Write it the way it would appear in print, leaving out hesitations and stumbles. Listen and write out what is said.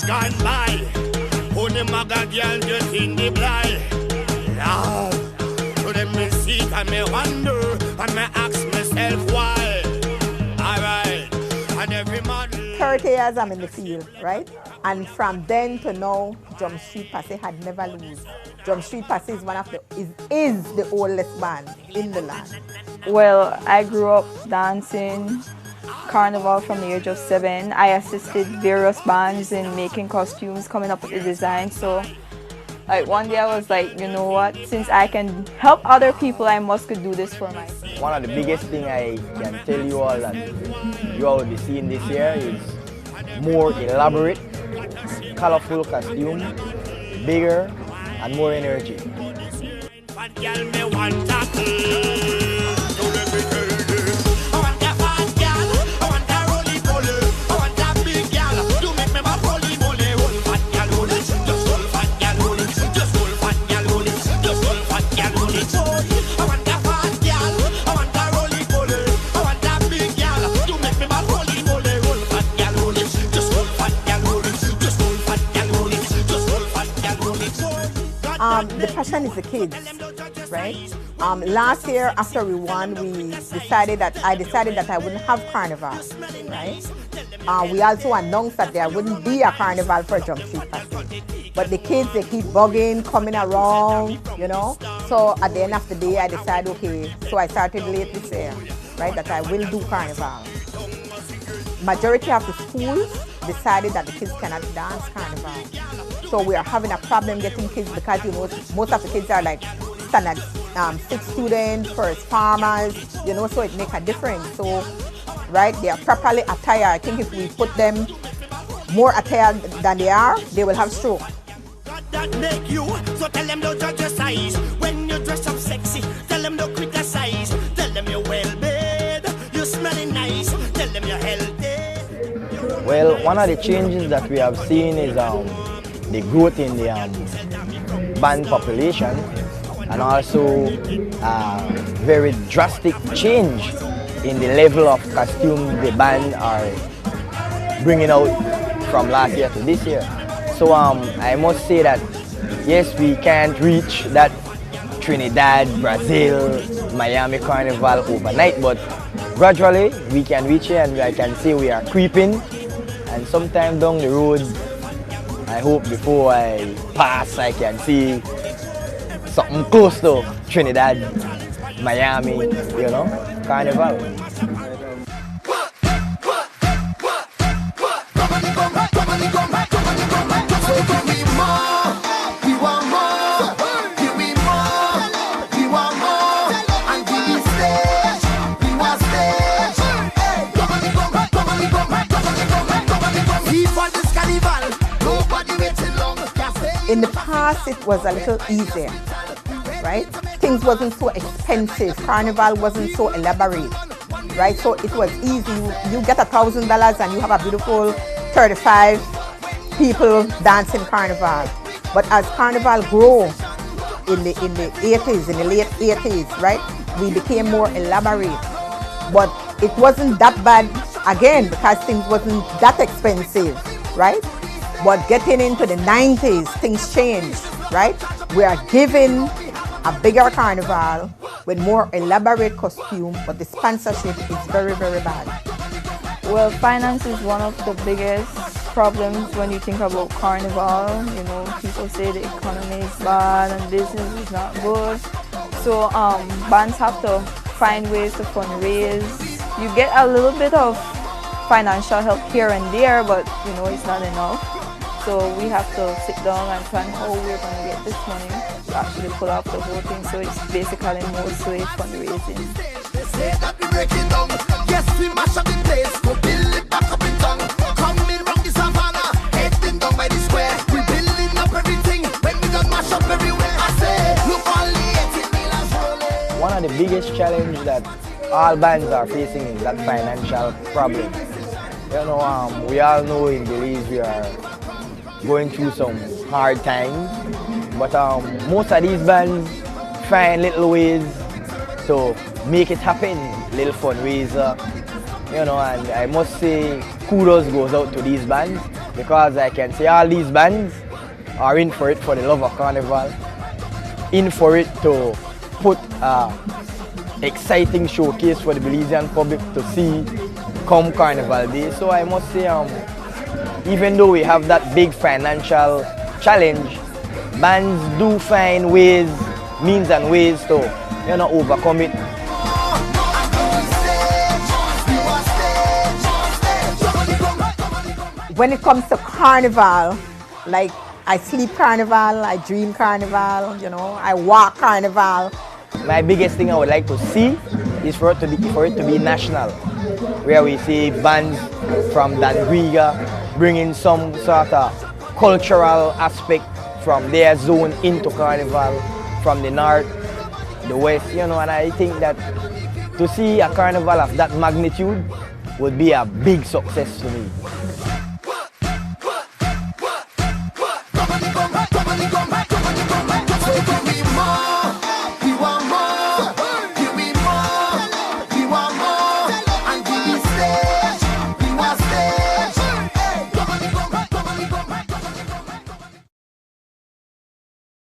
gone by. Only maga girl just in the blind. Love. So let me see and me wonder and me ask myself why. Alright. And every model. 30 years I'm in the field, right? And from then to now, Drum Street Passe had never lose. Drum Street Passe is one of the is the oldest band in the land. Well, I grew up dancing Carnival from the age of 7. I assisted various bands in making costumes, coming up with the design. So like one day I was like, you know what, since I can help other people, I must could do this for myself. One of the biggest things I can tell you all that you all will be seeing this year is more elaborate, colorful costume, bigger and more energy. The passion is the kids, right? Last year after we won, I decided that I wouldn't have Carnival, right? We also announced that there wouldn't be a Carnival for Drum Street Passe. But the kids, they keep bugging, coming around, you know? So at the end of the day, I decided, okay, so I started late this year, right, that I will do Carnival. Majority of the schools decided that the kids cannot dance Carnival. So we are having a problem getting kids because, you know, most of the kids are like standard 6 students, first farmers, you know, so it makes a difference. So, right, they are properly attired. I think if we put them more attired than they are, they will have stroke. That make you, so tell them don't judge your size. When you dress up sexy, tell them don't criticize. Tell them you're well made, you're smelling nice. Tell them you're healthy. Well, one of the changes that we have seen is the growth in the band population, and also very drastic change in the level of costume the band are bringing out from last year to this year. So I must say that yes, we can't reach that Trinidad, Brazil, Miami Carnival overnight, but gradually we can reach it, and I can say we are creeping, and sometime down the road, I hope before I pass I can see something close to Trinidad, Miami, you know, Carnival. In the past, it was a little easier, right? Things wasn't so expensive. Carnival wasn't so elaborate, right? So it was easy. You get $1,000 and you have a beautiful 35 people dancing Carnival. But as Carnival grew in the 80s, in the late 80s, right? We became more elaborate. But it wasn't that bad, again, because things wasn't that expensive, right? But getting into the 90s, things changed, right? We are given a bigger Carnival with more elaborate costume, but the sponsorship is very, very bad. Well, finance is one of the biggest problems when you think about Carnival. You know, people say the economy is bad and business is not good. So bands have to find ways to fundraise. You get a little bit of financial help here and there, but you know, it's not enough. So we have to sit down and plan how we're going to get this money to actually pull off the whole thing. So it's basically mostly fundraising. Yes, we mash up the place, go build it back up in town. Coming round the savannah, heading down by the square. We building up everything, when we done mash up everywhere. I say, look all the 18 millers rolling. One of the biggest challenges that all bands are facing is that financial problem. You know, we all know in Belize we are going through some hard times, but most of these bands find little ways to make it happen, little fundraiser, you know, and I must say kudos goes out to these bands because I can say all these bands are in for it for the love of Carnival, in for it to put exciting showcase for the Belizean public to see come Carnival Day. So I must say, even though we have that big financial challenge, bands do find ways, means and ways to, you know, overcome it. When it comes to Carnival, like I sleep Carnival, I dream Carnival, you know, I walk Carnival. My biggest thing I would like to see is for it to be national, where we see bands from Dangriga bringing some sort of cultural aspect from their zone into Carnival, from the north, the west, you know, and I think that to see a Carnival of that magnitude would be a big success to me.